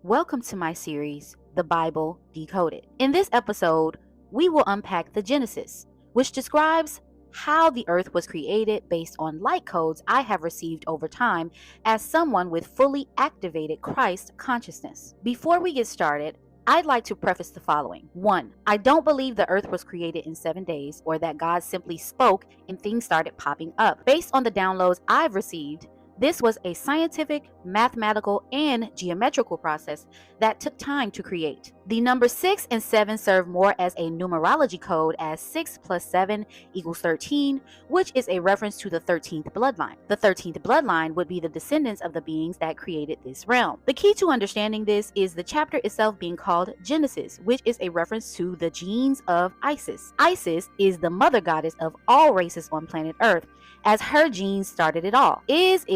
Welcome to my series, The Bible Decoded. In this episode, we will unpack the Genesis, which describes how the earth was created based on light codes I have received over time as someone with fully activated Christ consciousness. Before we get started, I'd like to preface the following. 1. I don't believe the earth was created in 7 days or that God simply spoke and things started popping up. Based on the downloads I've received, this was a scientific, mathematical, and geometrical process that took time to create. The number 6 and 7 serve more as a numerology code, as 6 plus 7 equals 13, which is a reference to the 13th bloodline. The 13th bloodline would be the descendants of the beings that created this realm. The key to understanding this is the chapter itself being called Genesis, which is a reference to the genes of Isis. Isis is the mother goddess of all races on planet Earth, as her genes started it all. Is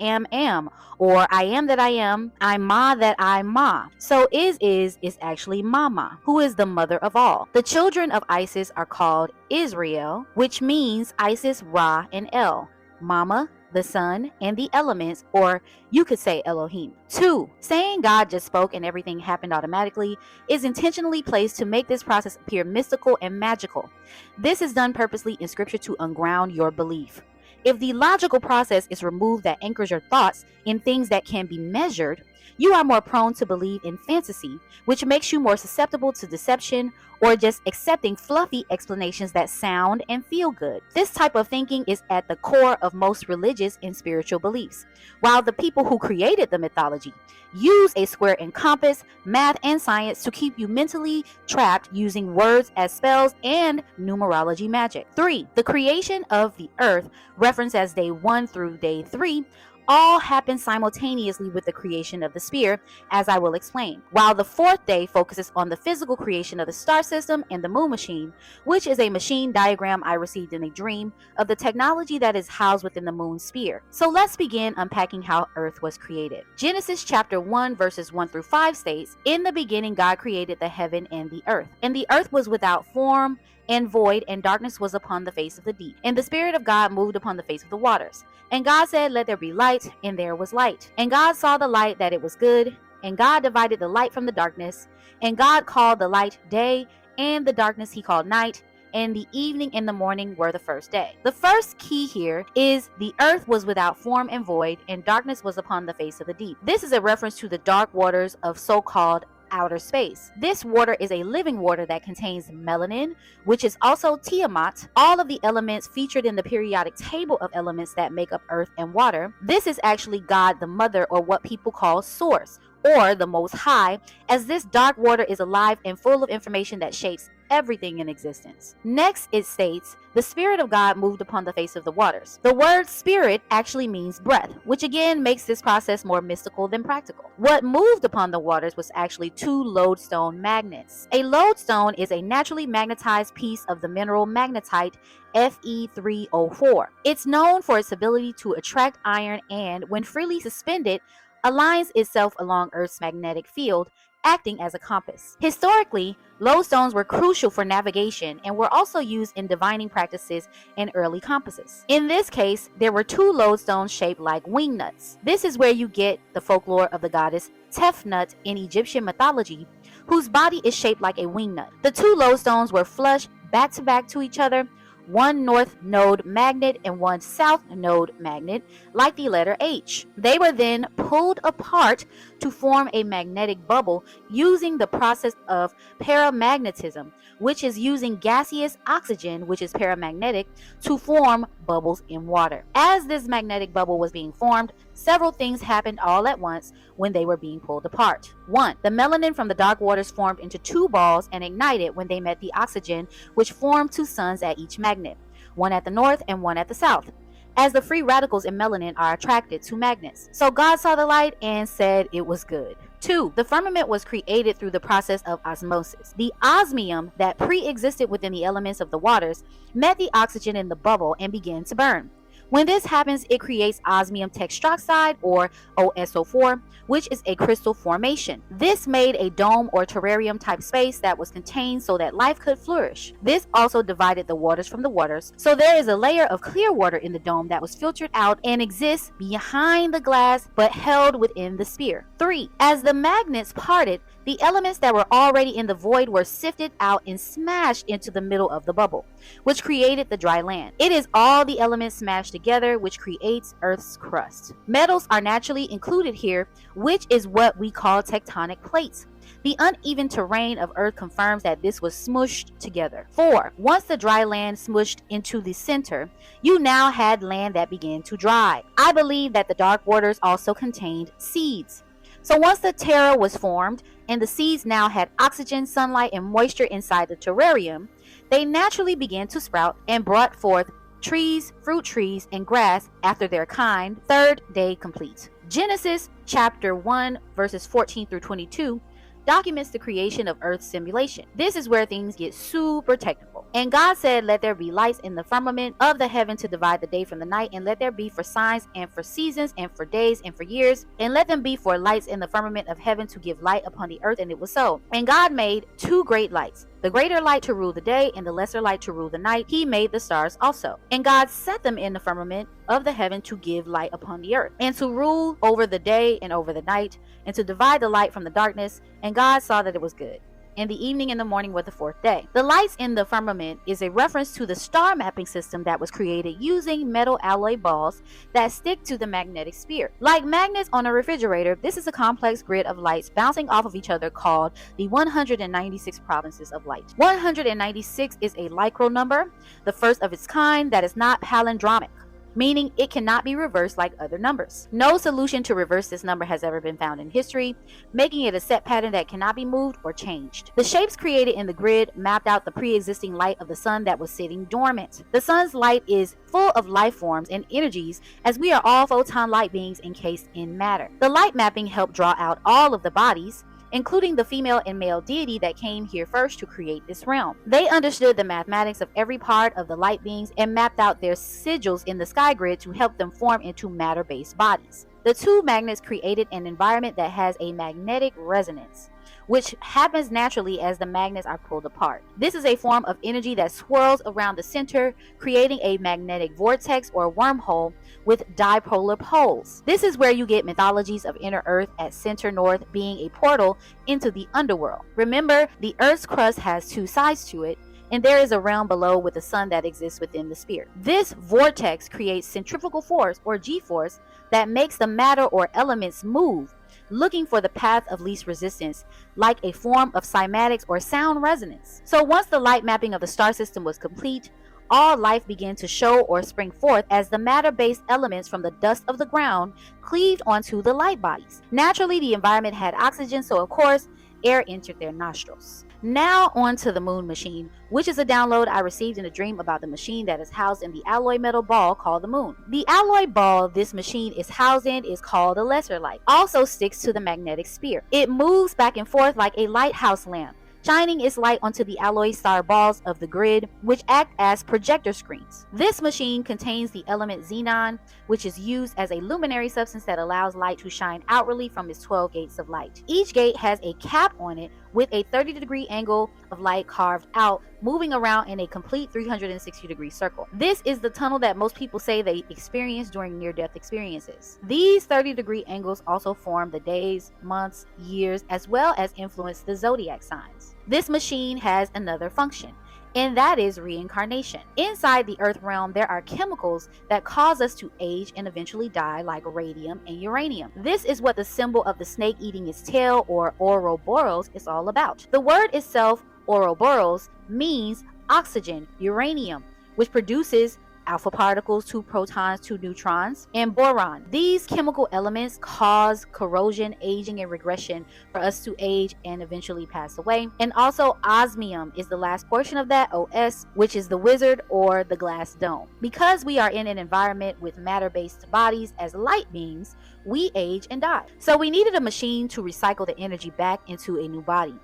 am, or I am that I am, I'm ma that I'm ma. So is actually Mama, who is the mother of all. The children of Isis are called Israel, which means Isis, Ra, and El. Mama, the sun, and the elements, or you could say Elohim. 2. Saying God just spoke and everything happened automatically is intentionally placed to make this process appear mystical and magical. This is done purposely in scripture to unground your belief. If the logical process is removed that anchors your thoughts in things that can be measured, you are more prone to believe in fantasy, which makes you more susceptible to deception or just accepting fluffy explanations that sound and feel good. This type of thinking is at the core of most religious and spiritual beliefs. While the people who created the mythology use a square and compass, math, and science to keep you mentally trapped using words as spells and numerology magic. 3. The creation of the earth, referenced as day 1 through day 3, all happen simultaneously with the creation of the sphere, as I will explain, while the 4th day focuses on the physical creation of the star system and the moon machine, which is a machine diagram I received in a dream of the technology that is housed within the moon sphere. So let's begin unpacking how Earth was created. Genesis chapter 1 verses 1 through 5 states, "In the beginning God created the heaven and the earth. And the earth was without form and void, and darkness was upon the face of the deep. And the Spirit of God moved upon the face of the waters. And God said, Let there be light, and there was light. And God saw the light that it was good, and God divided the light from the darkness. And God called the light day, and the darkness he called night. And the evening and the morning were the first day." The first key here is the earth was without form and void, and darkness was upon the face of the deep. This is a reference to the dark waters of so-called outer space. This water is a living water that contains melanin, which is also Tiamat, all of the elements featured in the periodic table of elements that make up earth and water. This is actually God the Mother, or what people call Source, or the Most High, as this dark water is alive and full of information that shapes everything in existence. Next, it states, "The Spirit of God moved upon the face of the waters." The word spirit actually means breath, which again makes this process more mystical than practical. What moved upon the waters was actually 2 lodestone magnets. A lodestone is a naturally magnetized piece of the mineral magnetite Fe3O4. It's known for its ability to attract iron and, when freely suspended, aligns itself along Earth's magnetic field, acting as a compass. Historically, lodestones were crucial for navigation and were also used in divining practices and early compasses. In this case, there were 2 lodestones shaped like wing nuts. This is where you get the folklore of the goddess Tefnut in Egyptian mythology, whose body is shaped like a wing nut. The 2 lodestones were flush back to back to each other, one north node magnet and one south node magnet, like the letter H. They were then pulled apart to form a magnetic bubble using the process of paramagnetism, which is using gaseous oxygen, which is paramagnetic, to form bubbles in water. As this magnetic bubble was being formed, several things happened all at once when they were being pulled apart. 1. The melanin from the dark waters formed into 2 balls and ignited when they met the oxygen, which formed 2 suns at each magnet, one at the north and one at the south, as the free radicals in melanin are attracted to magnets. So God saw the light and said it was good. 2. The firmament was created through the process of osmosis. The osmium that pre-existed within the elements of the waters met the oxygen in the bubble and began to burn. When this happens, it creates osmium tetroxide, or OSO4, which is a crystal formation. This made a dome or terrarium type space that was contained so that life could flourish. This also divided the waters from the waters, so there is a layer of clear water in the dome that was filtered out and exists behind the glass but held within the sphere. 3. As the magnets parted, the elements that were already in the void were sifted out and smashed into the middle of the bubble, which created the dry land. It is all the elements smashed together which creates Earth's crust. Metals are naturally included here, which is what we call tectonic plates. The uneven terrain of Earth confirms that this was smushed together. 4. Once the dry land smushed into the center, you now had land that began to dry. I believe that the dark waters also contained seeds. So once the terra was formed, and the seeds now had oxygen, sunlight, and moisture inside the terrarium, they naturally began to sprout and brought forth trees, fruit trees, and grass after their kind. Third day complete. Genesis chapter 1 verses 14 through 22 documents the creation of Earth's simulation. This is where things get super technical. And God said, "Let there be lights in the firmament of the heaven to divide the day from the night, and let there be for signs and for seasons and for days and for years, and let them be for lights in the firmament of heaven to give light upon the earth." And it was so. And God made two great lights, the greater light to rule the day and the lesser light to rule the night. He made the stars also. And God set them in the firmament of the heaven to give light upon the earth, and to rule over the day and over the night, and to divide the light from the darkness. And God saw that it was good. And the evening and the morning were the fourth day. The lights in the firmament is a reference to the star mapping system that was created using metal alloy balls that stick to the magnetic sphere. Like magnets on a refrigerator, this is a complex grid of lights bouncing off of each other called the 196 provinces of light. 196 is a Lycro number, the first of its kind that is not palindromic, meaning it cannot be reversed like other numbers. No solution to reverse this number has ever been found in history, making it a set pattern that cannot be moved or changed. The shapes created in the grid mapped out the pre-existing light of the sun that was sitting dormant. The sun's light is full of life forms and energies, as we are all photon light beings encased in matter. The light mapping helped draw out all of the bodies, including the female and male deity that came here first to create this realm. They understood the mathematics of every part of the light beings and mapped out their sigils in the sky grid to help them form into matter-based bodies. The two magnets created an environment that has a magnetic resonance, which happens naturally as the magnets are pulled apart. This is a form of energy that swirls around the center, creating a magnetic vortex or wormhole with dipolar poles. This is where you get mythologies of inner Earth at center north being a portal into the underworld. Remember, the Earth's crust has two sides to it, and there is a realm below with the sun that exists within the sphere. This vortex creates centrifugal force, or G-force, that makes the matter or elements move, looking for the path of least resistance, like a form of cymatics or sound resonance. So once the light mapping of the star system was complete, all life began to show or spring forth as the matter-based elements from the dust of the ground cleaved onto the light bodies. Naturally, the environment had oxygen, so of course, air entered their nostrils. Now on to the moon machine, which is a download I received in a dream about the machine that is housed in the alloy metal ball called the moon. The alloy ball this machine is housed in is called a lesser light, also sticks to the magnetic sphere. It moves back and forth like a lighthouse lamp, shining its light onto the alloy star balls of the grid, which act as projector screens. This machine contains the element xenon, which is used as a luminary substance that allows light to shine outwardly from its 12 gates of light. Each gate has a cap on it with a 30-degree angle of light carved out, moving around in a complete 360-degree circle. This is the tunnel that most people say they experience during near-death experiences. These 30-degree angles also form the days, months, years, as well as influence the zodiac signs. This machine has another function, and that is reincarnation. Inside the earth realm, there are chemicals that cause us to age and eventually die, like radium and uranium. This is what the symbol of the snake eating its tail, or Ouroboros, is all about. The word itself, Ouroboros, means oxygen, uranium, which produces alpha particles, 2 protons, 2 neutrons, and boron. These chemical elements cause corrosion, aging, and regression for us to age and eventually pass away. And also osmium is the last portion of that, OS, which is the wizard or the glass dome. Because we are in an environment with matter-based bodies as light beings, we age and die. So we needed a machine to recycle the energy back into a new body.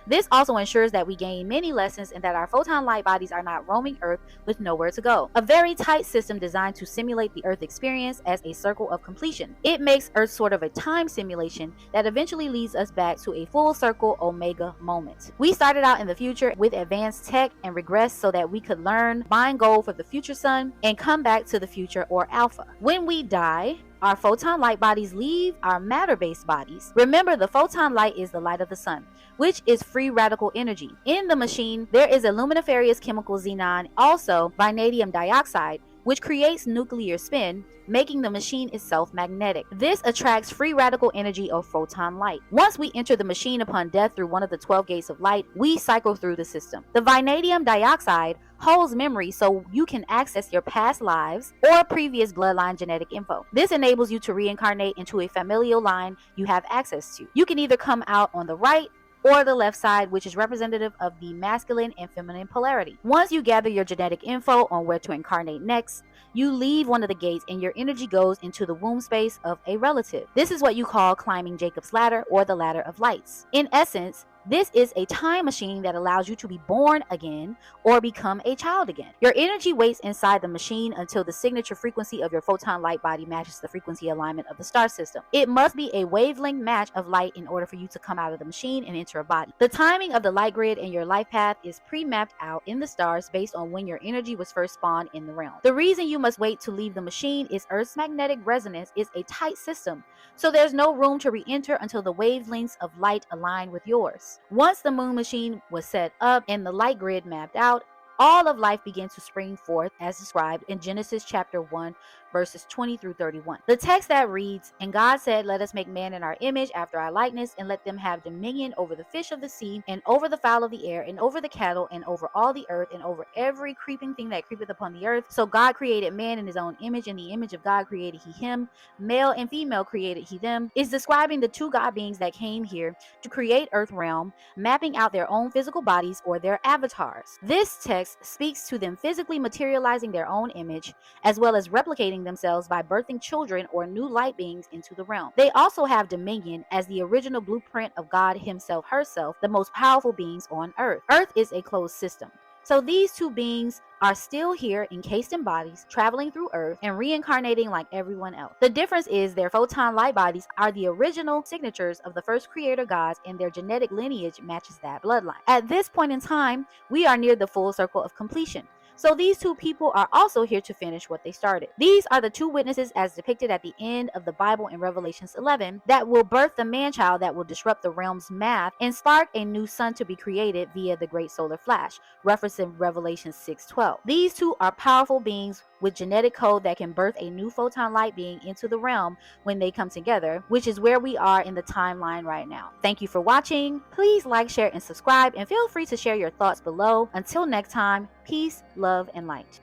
This also ensures that we gain many lessons and that our photon light bodies are not roaming Earth with nowhere to go. A very tight system designed to simulate the Earth experience as a circle of completion. It makes Earth sort of a time simulation that eventually leads us back to a full circle omega moment. We started out in the future with advanced tech and regressed so that we could learn, mine gold for the future sun, and come back to the future or alpha. When we die, our photon light bodies leave our matter-based bodies. Remember, the photon light is the light of the sun, which is free radical energy. In the machine, there is a luminiferous chemical xenon, also vanadium dioxide, which creates nuclear spin, making the machine itself magnetic. This attracts free radical energy of photon light. Once we enter the machine upon death through one of the 12 gates of light, we cycle through the system. The vanadium dioxide holds memory so you can access your past lives or previous bloodline genetic info. This enables you to reincarnate into a familial line you have access to. You can either come out on the right or the left side, which is representative of the masculine and feminine polarity. Once you gather your genetic info on where to incarnate next, you leave one of the gates and your energy goes into the womb space of a relative. This is what you call climbing Jacob's ladder or the ladder of lights. In essence, this is a time machine that allows you to be born again or become a child again. Your energy waits inside the machine until the signature frequency of your photon light body matches the frequency alignment of the star system. It must be a wavelength match of light in order for you to come out of the machine and enter a body. The timing of the light grid and your life path is pre-mapped out in the stars based on when your energy was first spawned in the realm. The reason you must wait to leave the machine is Earth's magnetic resonance is a tight system, so there's no room to re-enter until the wavelengths of light align with yours. Once the moon machine was set up and the light grid mapped out, all of life began to spring forth as described in Genesis chapter 1, verses 20 through 31. The text that reads, "And God said, let us make man in our image after our likeness, and let them have dominion over the fish of the sea, and over the fowl of the air, and over the cattle, and over all the earth, and over every creeping thing that creepeth upon the earth. So God created man in his own image, in the image of God created he him, male and female created he them," is describing the two God beings that came here to create earth realm, mapping out their own physical bodies or their avatars. This text speaks to them physically materializing their own image, as well as replicating themselves by birthing children or new light beings into the realm. They also have dominion as the original blueprint of God himself, herself, the most powerful beings on earth. Earth is a closed system. So these two beings are still here encased in bodies, traveling through Earth and reincarnating like everyone else. The difference is their photon light bodies are the original signatures of the first creator gods, and their genetic lineage matches that bloodline. At this point in time, we are near the full circle of completion. So these two people are also here to finish what they started. These are the two witnesses as depicted at the end of the Bible in Revelations 11 that will birth the man-child that will disrupt the realm's math and spark a new sun to be created via the great solar flash, referencing Revelation 6:12. These two are powerful beings with genetic code that can birth a new photon light being into the realm when they come together, which is where we are in the timeline right now. Thank you for watching. Please like, share, and subscribe, and feel free to share your thoughts below. Until next time, peace, love, and light.